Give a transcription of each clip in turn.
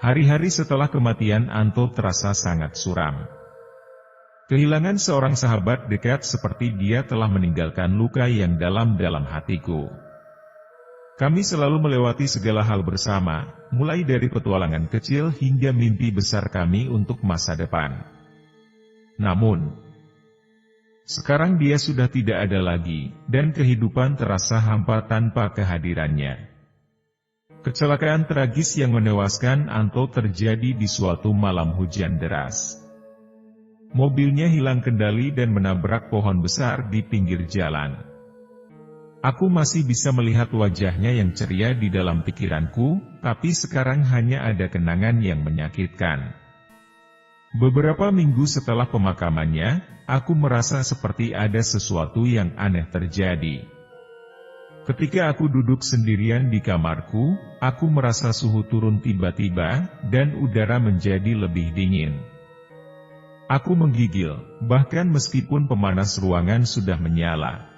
Hari-hari setelah kematian Anto terasa sangat suram. Kehilangan seorang sahabat dekat seperti dia telah meninggalkan luka yang dalam-dalam hatiku. Kami selalu melewati segala hal bersama, mulai dari petualangan kecil hingga mimpi besar kami untuk masa depan. Namun, sekarang dia sudah tidak ada lagi, dan kehidupan terasa hampa tanpa kehadirannya. Kecelakaan tragis yang menewaskan Anto terjadi di suatu malam hujan deras. Mobilnya hilang kendali dan menabrak pohon besar di pinggir jalan. Aku masih bisa melihat wajahnya yang ceria di dalam pikiranku, tapi sekarang hanya ada kenangan yang menyakitkan. Beberapa minggu setelah pemakamannya, aku merasa seperti ada sesuatu yang aneh terjadi. Ketika aku duduk sendirian di kamarku, aku merasa suhu turun tiba-tiba, dan udara menjadi lebih dingin. Aku menggigil, bahkan meskipun pemanas ruangan sudah menyala.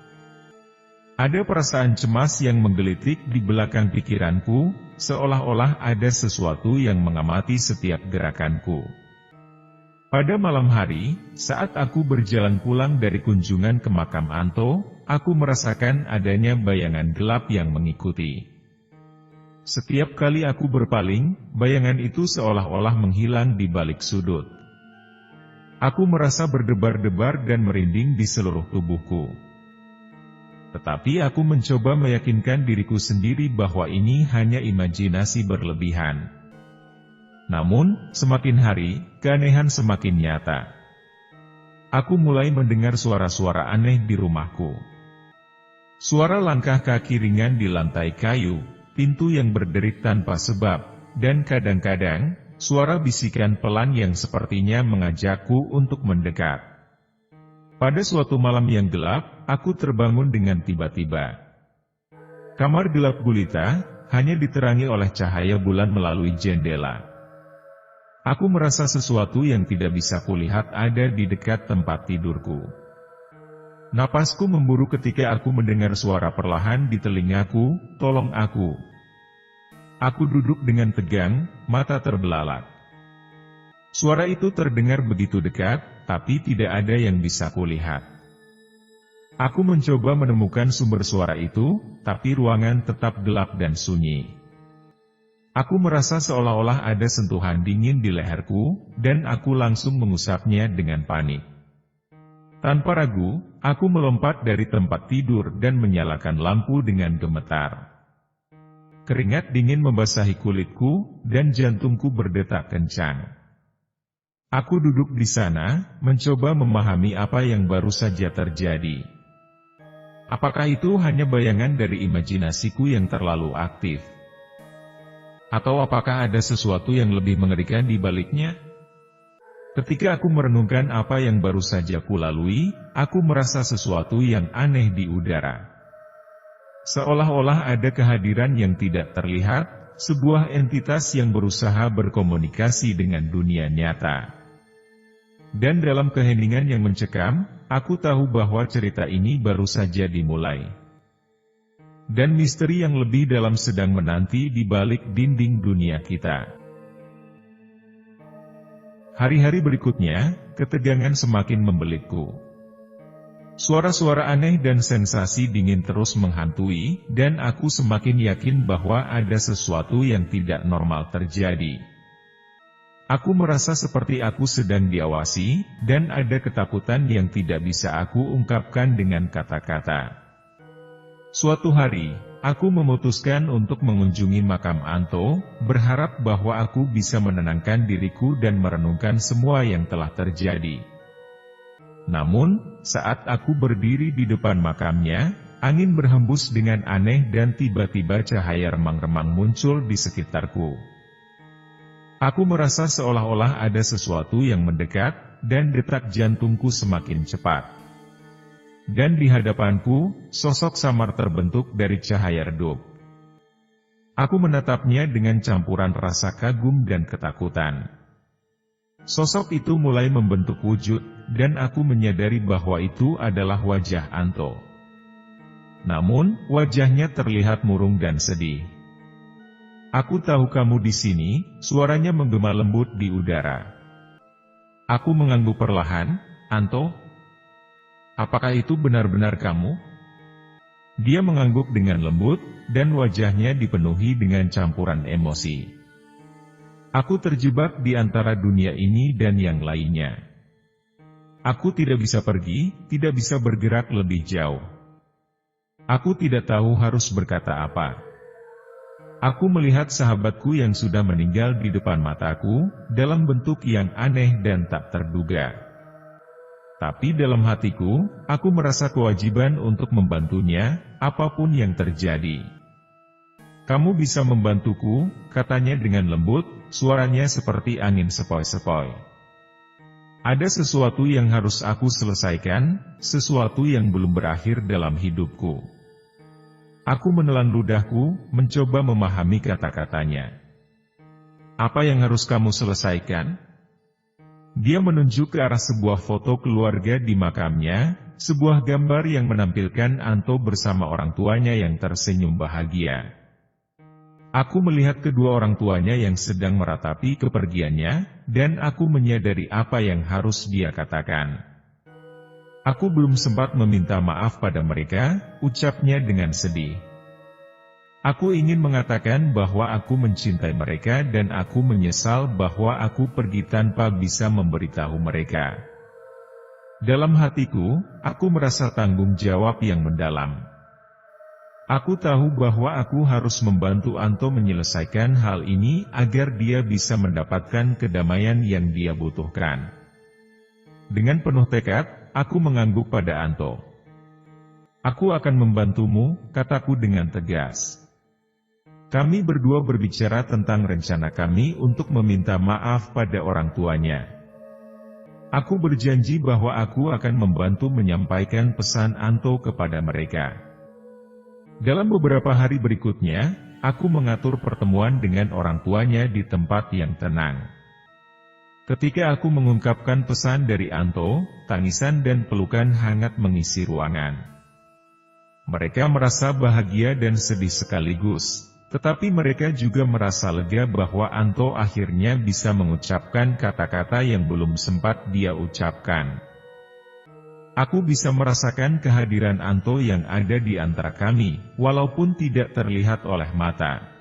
Ada perasaan cemas yang menggelitik di belakang pikiranku, seolah-olah ada sesuatu yang mengamati setiap gerakanku. Pada malam hari, saat aku berjalan pulang dari kunjungan ke makam Anto, aku merasakan adanya bayangan gelap yang mengikuti. Setiap kali aku berpaling, bayangan itu seolah-olah menghilang di balik sudut. Aku merasa berdebar-debar dan merinding di seluruh tubuhku. Tetapi aku mencoba meyakinkan diriku sendiri bahwa ini hanya imajinasi berlebihan. Namun, semakin hari, keanehan semakin nyata. Aku mulai mendengar suara-suara aneh di rumahku. Suara langkah kaki ringan di lantai kayu, pintu yang berderit tanpa sebab, dan kadang-kadang, suara bisikan pelan yang sepertinya mengajakku untuk mendekat. Pada suatu malam yang gelap, aku terbangun dengan tiba-tiba. Kamar gelap gulita, hanya diterangi oleh cahaya bulan melalui jendela. Aku merasa sesuatu yang tidak bisa kulihat ada di dekat tempat tidurku. Napasku memburu ketika aku mendengar suara perlahan di telingaku, "Tolong aku." Aku duduk dengan tegang, mata terbelalak. Suara itu terdengar begitu dekat, tapi tidak ada yang bisa kulihat. Aku mencoba menemukan sumber suara itu, tapi ruangan tetap gelap dan sunyi. Aku merasa seolah-olah ada sentuhan dingin di leherku, dan aku langsung mengusapnya dengan panik. Tanpa ragu, aku melompat dari tempat tidur dan menyalakan lampu dengan gemetar. Keringat dingin membasahi kulitku, dan jantungku berdetak kencang. Aku duduk di sana, mencoba memahami apa yang baru saja terjadi. Apakah itu hanya bayangan dari imajinasiku yang terlalu aktif? Atau apakah ada sesuatu yang lebih mengerikan di baliknya? Ketika aku merenungkan apa yang baru saja kulalui, aku merasa sesuatu yang aneh di udara. Seolah-olah ada kehadiran yang tidak terlihat, sebuah entitas yang berusaha berkomunikasi dengan dunia nyata. Dan dalam keheningan yang mencekam, aku tahu bahwa cerita ini baru saja dimulai. Dan misteri yang lebih dalam sedang menanti di balik dinding dunia kita. Hari-hari berikutnya, ketegangan semakin membelitku. Suara-suara aneh dan sensasi dingin terus menghantui, dan aku semakin yakin bahwa ada sesuatu yang tidak normal terjadi. Aku merasa seperti aku sedang diawasi, dan ada ketakutan yang tidak bisa aku ungkapkan dengan kata-kata. Suatu hari, aku memutuskan untuk mengunjungi makam Anto, berharap bahwa aku bisa menenangkan diriku dan merenungkan semua yang telah terjadi. Namun, saat aku berdiri di depan makamnya, angin berhembus dengan aneh dan tiba-tiba cahaya remang-remang muncul di sekitarku. Aku merasa seolah-olah ada sesuatu yang mendekat, dan detak jantungku semakin cepat. Dan di hadapanku, sosok samar terbentuk dari cahaya redup. Aku menatapnya dengan campuran rasa kagum dan ketakutan. Sosok itu mulai membentuk wujud, dan aku menyadari bahwa itu adalah wajah Anto. Namun, wajahnya terlihat murung dan sedih. Aku tahu kamu di sini, suaranya menggema lembut di udara. Aku mengangguk perlahan, Anto? Apakah itu benar-benar kamu? Dia mengangguk dengan lembut, dan wajahnya dipenuhi dengan campuran emosi. Aku terjebak di antara dunia ini dan yang lainnya. Aku tidak bisa pergi, tidak bisa bergerak lebih jauh. Aku tidak tahu harus berkata apa. Aku melihat sahabatku yang sudah meninggal di depan mataku, dalam bentuk yang aneh dan tak terduga. Tapi dalam hatiku, aku merasa kewajiban untuk membantunya, apapun yang terjadi. Kamu bisa membantuku, katanya dengan lembut, suaranya seperti angin sepoi-sepoi. Ada sesuatu yang harus aku selesaikan, sesuatu yang belum berakhir dalam hidupku. Aku menelan ludahku, mencoba memahami kata-katanya. Apa yang harus kamu selesaikan? Dia menunjuk ke arah sebuah foto keluarga di makamnya, sebuah gambar yang menampilkan Anto bersama orang tuanya yang tersenyum bahagia. Aku melihat kedua orang tuanya yang sedang meratapi kepergiannya, dan aku menyadari apa yang harus dia katakan. Aku belum sempat meminta maaf pada mereka, ucapnya dengan sedih. Aku ingin mengatakan bahwa aku mencintai mereka dan aku menyesal bahwa aku pergi tanpa bisa memberitahu mereka. Dalam hatiku, aku merasa tanggung jawab yang mendalam. Aku tahu bahwa aku harus membantu Anto menyelesaikan hal ini agar dia bisa mendapatkan kedamaian yang dia butuhkan. Dengan penuh tekad, aku mengangguk pada Anto. Aku akan membantumu, kataku dengan tegas. Kami berdua berbicara tentang rencana kami untuk meminta maaf pada orang tuanya. Aku berjanji bahwa aku akan membantu menyampaikan pesan Anto kepada mereka. Dalam beberapa hari berikutnya, aku mengatur pertemuan dengan orang tuanya di tempat yang tenang. Ketika aku mengungkapkan pesan dari Anto, tangisan dan pelukan hangat mengisi ruangan. Mereka merasa bahagia dan sedih sekaligus, tetapi mereka juga merasa lega bahwa Anto akhirnya bisa mengucapkan kata-kata yang belum sempat dia ucapkan. Aku bisa merasakan kehadiran Anto yang ada di antara kami, walaupun tidak terlihat oleh mata.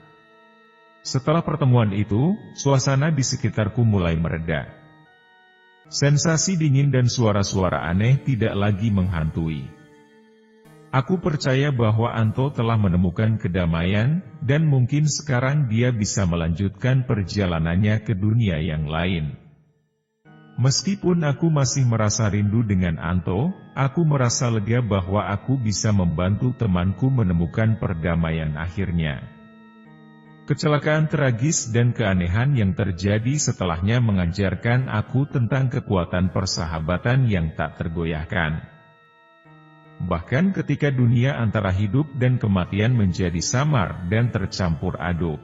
Setelah pertemuan itu, suasana di sekitarku mulai mereda. Sensasi dingin dan suara-suara aneh tidak lagi menghantui. Aku percaya bahwa Anto telah menemukan kedamaian, dan mungkin sekarang dia bisa melanjutkan perjalanannya ke dunia yang lain. Meskipun aku masih merasa rindu dengan Anto, aku merasa lega bahwa aku bisa membantu temanku menemukan perdamaian akhirnya. Kecelakaan tragis dan keanehan yang terjadi setelahnya mengajarkan aku tentang kekuatan persahabatan yang tak tergoyahkan. Bahkan ketika dunia antara hidup dan kematian menjadi samar dan tercampur aduk.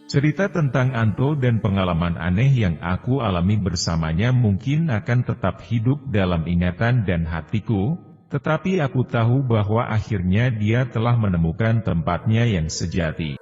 Cerita tentang Anto dan pengalaman aneh yang aku alami bersamanya mungkin akan tetap hidup dalam ingatan dan hatiku, tetapi aku tahu bahwa akhirnya dia telah menemukan tempatnya yang sejati.